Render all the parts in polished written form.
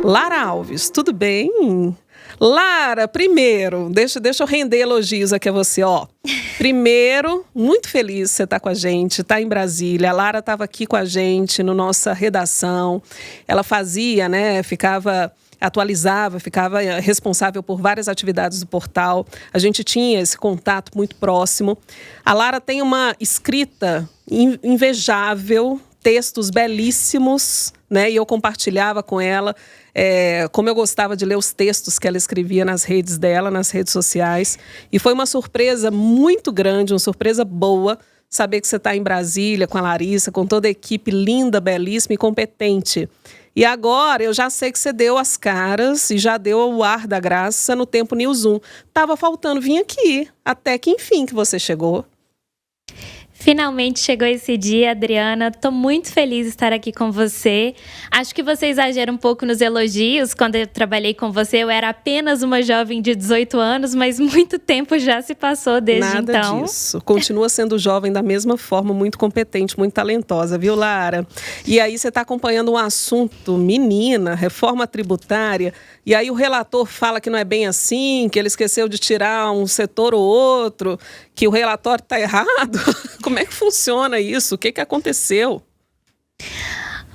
Lara Alves, tudo bem? Lara, primeiro, deixa eu render elogios aqui a você, ó. Primeiro, muito feliz você estar com a gente, está em Brasília. A Lara estava aqui com a gente na nossa redação. Ela fazia, atualizava, ficava responsável por várias atividades do portal. A gente tinha esse contato muito próximo. A Lara tem uma escrita invejável, textos belíssimos, né? E eu compartilhava com ela como eu gostava de ler os textos que ela escrevia nas redes dela, nas redes sociais. E foi uma surpresa muito grande, uma surpresa boa, saber que você está em Brasília com a Larissa, com toda a equipe linda, belíssima e competente. E agora eu já sei que você deu as caras e já deu o ar da graça no Tempo News 1. Tava faltando vir aqui, até que enfim que você chegou. Finalmente chegou esse dia, Adriana. Estou muito feliz de estar aqui com você. Acho que você exagera um pouco nos elogios. Quando eu trabalhei com você, eu era apenas uma jovem de 18 anos, mas muito tempo já se passou desde então. Nada disso. Continua sendo jovem da mesma forma, muito competente, muito talentosa, viu, Lara? E aí você está acompanhando um assunto, menina, reforma tributária, e aí o relator fala que não é bem assim, que ele esqueceu de tirar um setor ou outro, que o relatório está errado. Como é que funciona isso? O que aconteceu?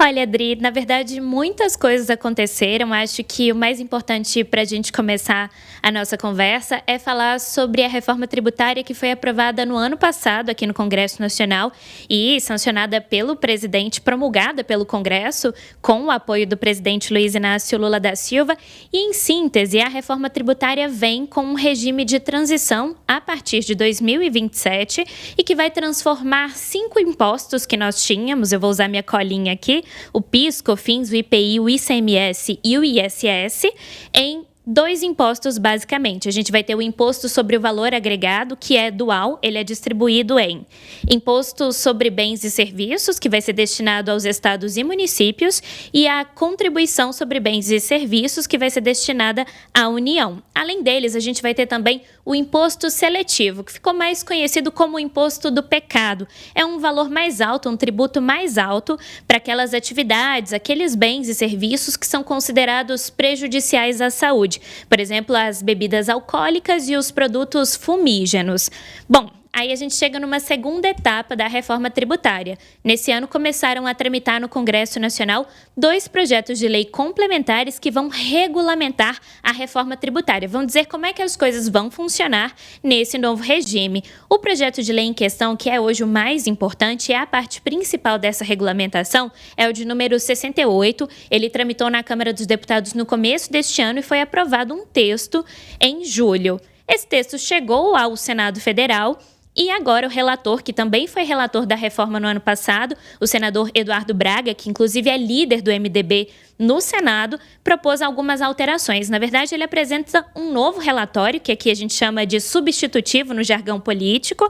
Olha, Adri, na verdade, muitas coisas aconteceram. Acho que o mais importante para a gente começar a nossa conversa é falar sobre a reforma tributária que foi aprovada no ano passado aqui no Congresso Nacional e sancionada pelo presidente, promulgada pelo Congresso, com o apoio do presidente Luiz Inácio Lula da Silva. E, em síntese, a reforma tributária vem com um regime de transição a partir de 2027 e que vai transformar 5 impostos que nós tínhamos. Eu vou usar minha colinha aqui. O PIS, COFINS, o IPI, o ICMS e o ISS, em 2 impostos, basicamente. A gente vai ter o imposto sobre o valor agregado, que é dual, ele é distribuído em imposto sobre bens e serviços, que vai ser destinado aos estados e municípios, e a contribuição sobre bens e serviços, que vai ser destinada à União. Além deles, a gente vai ter também o imposto seletivo, que ficou mais conhecido como o imposto do pecado. É um valor mais alto, um tributo mais alto para aquelas atividades, aqueles bens e serviços que são considerados prejudiciais à saúde. Por exemplo, as bebidas alcoólicas e os produtos fumígenos. Bom, aí a gente chega numa segunda etapa da reforma tributária. Nesse ano começaram a tramitar no Congresso Nacional 2 projetos de lei complementares que vão regulamentar a reforma tributária. Vão dizer como é que as coisas vão funcionar nesse novo regime. O projeto de lei em questão, que é hoje o mais importante, é a parte principal dessa regulamentação, é o de número 68. Ele tramitou na Câmara dos Deputados no começo deste ano e foi aprovado um texto em julho. Esse texto chegou ao Senado Federal. E agora o relator, que também foi relator da reforma no ano passado, o senador Eduardo Braga, que inclusive é líder do MDB no Senado, propôs algumas alterações. Na verdade, ele apresenta um novo relatório, que aqui a gente chama de substitutivo no jargão político.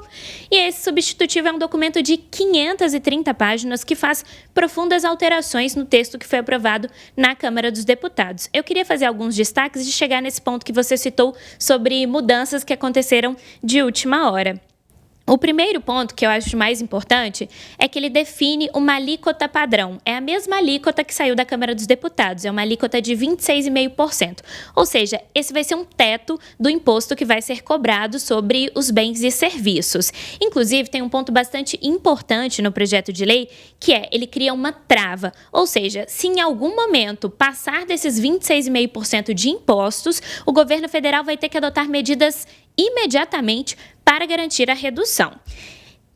E esse substitutivo é um documento de 530 páginas que faz profundas alterações no texto que foi aprovado na Câmara dos Deputados. Eu queria fazer alguns destaques e chegar nesse ponto que você citou sobre mudanças que aconteceram de última hora. O primeiro ponto, que eu acho mais importante, é que ele define uma alíquota padrão. É a mesma alíquota que saiu da Câmara dos Deputados, é uma alíquota de 26,5%. Ou seja, esse vai ser um teto do imposto que vai ser cobrado sobre os bens e serviços. Inclusive, tem um ponto bastante importante no projeto de lei, que é, ele cria uma trava. Ou seja, se em algum momento passar desses 26,5% de impostos, o governo federal vai ter que adotar medidas imediatamente para garantir a redução.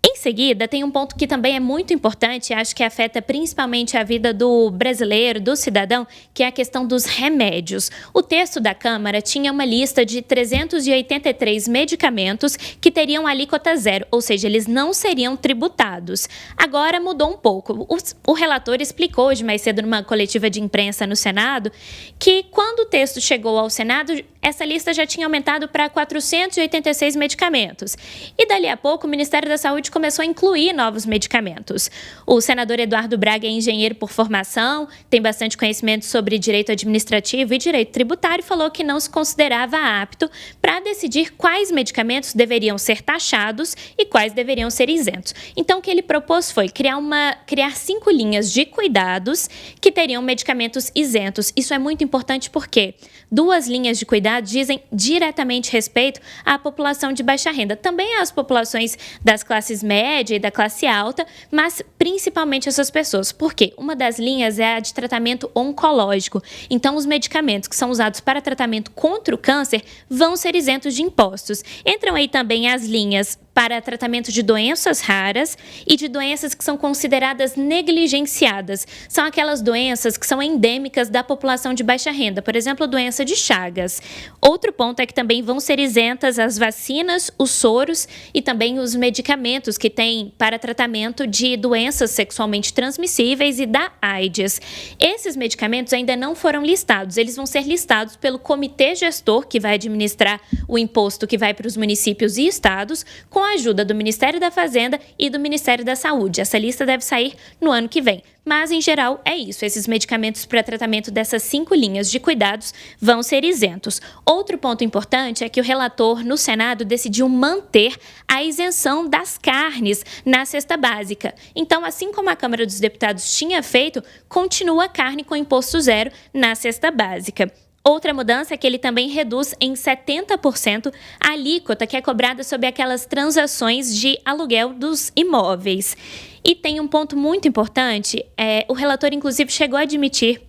Em seguida, tem um ponto que também é muito importante, acho que afeta principalmente a vida do brasileiro, do cidadão, que é a questão dos remédios. O texto da Câmara tinha uma lista de 383 medicamentos que teriam alíquota zero, ou seja, eles não seriam tributados. Agora mudou um pouco. O relator explicou hoje mais cedo numa coletiva de imprensa no Senado que quando o texto chegou ao Senado, essa lista já tinha aumentado para 486 medicamentos. E dali a pouco o Ministério da Saúde começou a incluir novos medicamentos. O senador Eduardo Braga é engenheiro por formação, tem bastante conhecimento sobre direito administrativo e direito tributário e falou que não se considerava apto para decidir quais medicamentos deveriam ser taxados e quais deveriam ser isentos. Então, o que ele propôs foi criar 5 linhas de cuidados que teriam medicamentos isentos. Isso é muito importante porque 2 linhas de cuidados dizem diretamente respeito à população de baixa renda, também às populações das classes média e da classe alta, mas principalmente essas pessoas. Por quê? Uma das linhas é a de tratamento oncológico. Então, os medicamentos que são usados para tratamento contra o câncer vão ser isentos de impostos. Entram aí também as linhas para tratamento de doenças raras e de doenças que são consideradas negligenciadas. São aquelas doenças que são endêmicas da população de baixa renda, por exemplo, a doença de Chagas. Outro ponto é que também vão ser isentas as vacinas, os soros e também os medicamentos que têm para tratamento de doenças sexualmente transmissíveis e da AIDS. Esses medicamentos ainda não foram listados, eles vão ser listados pelo comitê gestor que vai administrar o imposto que vai para os municípios e estados, com a ajuda do Ministério da Fazenda e do Ministério da Saúde. Essa lista deve sair no ano que vem. Mas, em geral, é isso. Esses medicamentos para tratamento dessas 5 linhas de cuidados vão ser isentos. Outro ponto importante é que o relator no Senado decidiu manter a isenção das carnes na cesta básica. Então, assim como a Câmara dos Deputados tinha feito, continua a carne com imposto zero na cesta básica. Outra mudança é que ele também reduz em 70% a alíquota que é cobrada sobre aquelas transações de aluguel dos imóveis. E tem um ponto muito importante, o relator inclusive chegou a admitir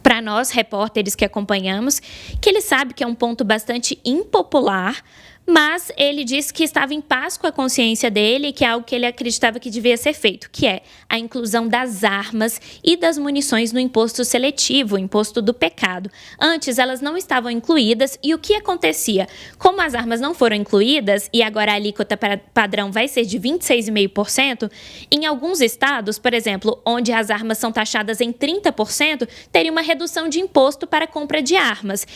para nós, repórteres que acompanhamos, que ele sabe que é um ponto bastante impopular, mas ele disse que estava em paz com a consciência dele e que é algo que ele acreditava que devia ser feito, que é a inclusão das armas e das munições no imposto seletivo, o imposto do pecado. Antes, elas não estavam incluídas e o que acontecia? Como as armas não foram incluídas e agora a alíquota padrão vai ser de 26,5%, em alguns estados, por exemplo, onde as armas são taxadas em 30%, teria uma redução de imposto para a compra de armas.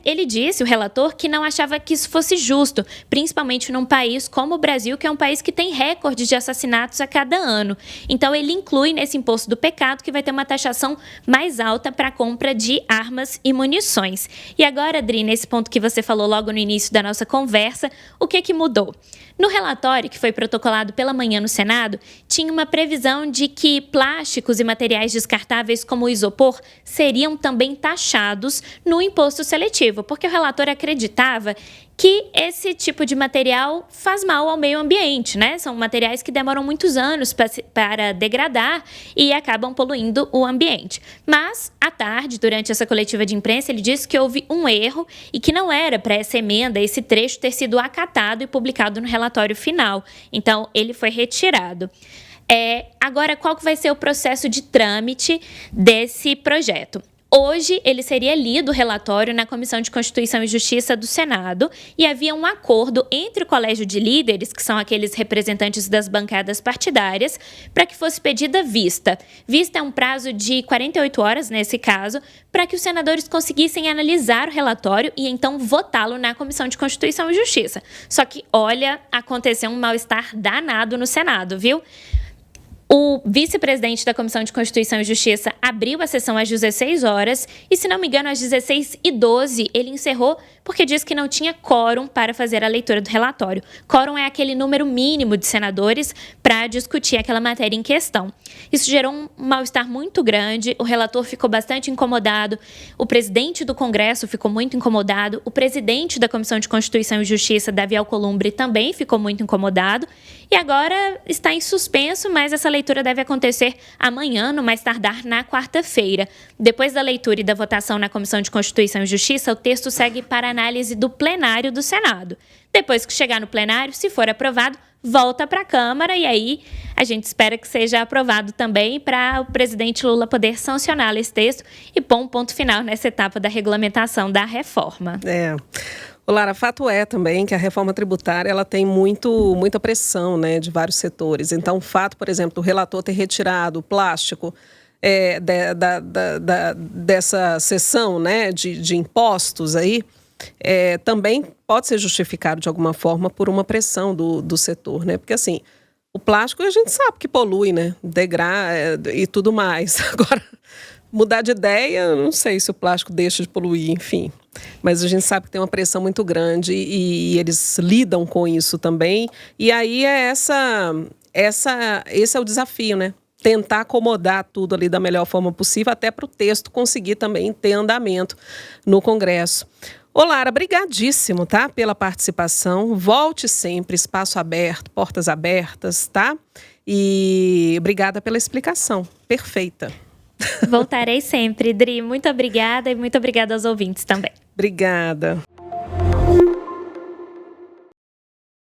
Ele disse, o relator, que não achava que isso fosse justo, principalmente num país como o Brasil, que é um país que tem recorde de assassinatos a cada ano. Então, ele inclui nesse imposto do pecado que vai ter uma taxação mais alta para a compra de armas e munições. E agora, Adri, nesse ponto que você falou logo no início da nossa conversa, o que mudou? No relatório que foi protocolado pela manhã no Senado, tinha uma previsão de que plásticos e materiais descartáveis como o isopor seriam também taxados no imposto seletivo, porque o relator acreditava que esse tipo de material faz mal ao meio ambiente, né? São materiais que demoram muitos anos para degradar e acabam poluindo o ambiente. Mas, à tarde, durante essa coletiva de imprensa, ele disse que houve um erro e que não era para essa emenda, esse trecho ter sido acatado e publicado no relatório final. Então, ele foi retirado. Agora, qual que vai ser o processo de trâmite desse projeto? Hoje, ele seria lido o relatório na Comissão de Constituição e Justiça do Senado e havia um acordo entre o Colégio de Líderes, que são aqueles representantes das bancadas partidárias, para que fosse pedida vista. Vista é um prazo de 48 horas, nesse caso, para que os senadores conseguissem analisar o relatório e então votá-lo na Comissão de Constituição e Justiça. Só que, olha, aconteceu um mal-estar danado no Senado, viu? O vice-presidente da Comissão de Constituição e Justiça abriu a sessão às 16 horas e, se não me engano, às 16h12 ele encerrou porque disse que não tinha quórum para fazer a leitura do relatório. Quórum é aquele número mínimo de senadores para discutir aquela matéria em questão. Isso gerou um mal-estar muito grande, o relator ficou bastante incomodado, o presidente do Congresso ficou muito incomodado, o presidente da Comissão de Constituição e Justiça, Davi Alcolumbre, também ficou muito incomodado e agora está em suspenso, mas essa leitura deve acontecer amanhã, no mais tardar na quarta-feira. Depois da leitura e da votação na Comissão de Constituição e Justiça, o texto segue para análise do plenário do Senado. Depois que chegar no plenário, se for aprovado, volta para a Câmara e aí a gente espera que seja aprovado também para o presidente Lula poder sancionar esse texto e pôr um ponto final nessa etapa da regulamentação da reforma. Lara, fato é também que a reforma tributária ela tem muita pressão, né, de vários setores. Então, o fato, por exemplo, do relator ter retirado o plástico dessa seção, né, de impostos aí, também pode ser justificado de alguma forma por uma pressão do setor, né? Porque assim, O plástico a gente sabe que polui, né? E tudo mais. Agora, mudar de ideia, eu não sei se o plástico deixa de poluir, enfim. Mas a gente sabe que tem uma pressão muito grande e eles lidam com isso também. E aí esse é o desafio, né? Tentar acomodar tudo ali da melhor forma possível, até para o texto conseguir também ter andamento no Congresso. Ô Lara, brigadíssimo, tá? Pela participação. Volte sempre, espaço aberto, portas abertas, tá? E obrigada pela explicação. Perfeita. Voltarei sempre, Dri. Muito obrigada e muito obrigada aos ouvintes também. Obrigada.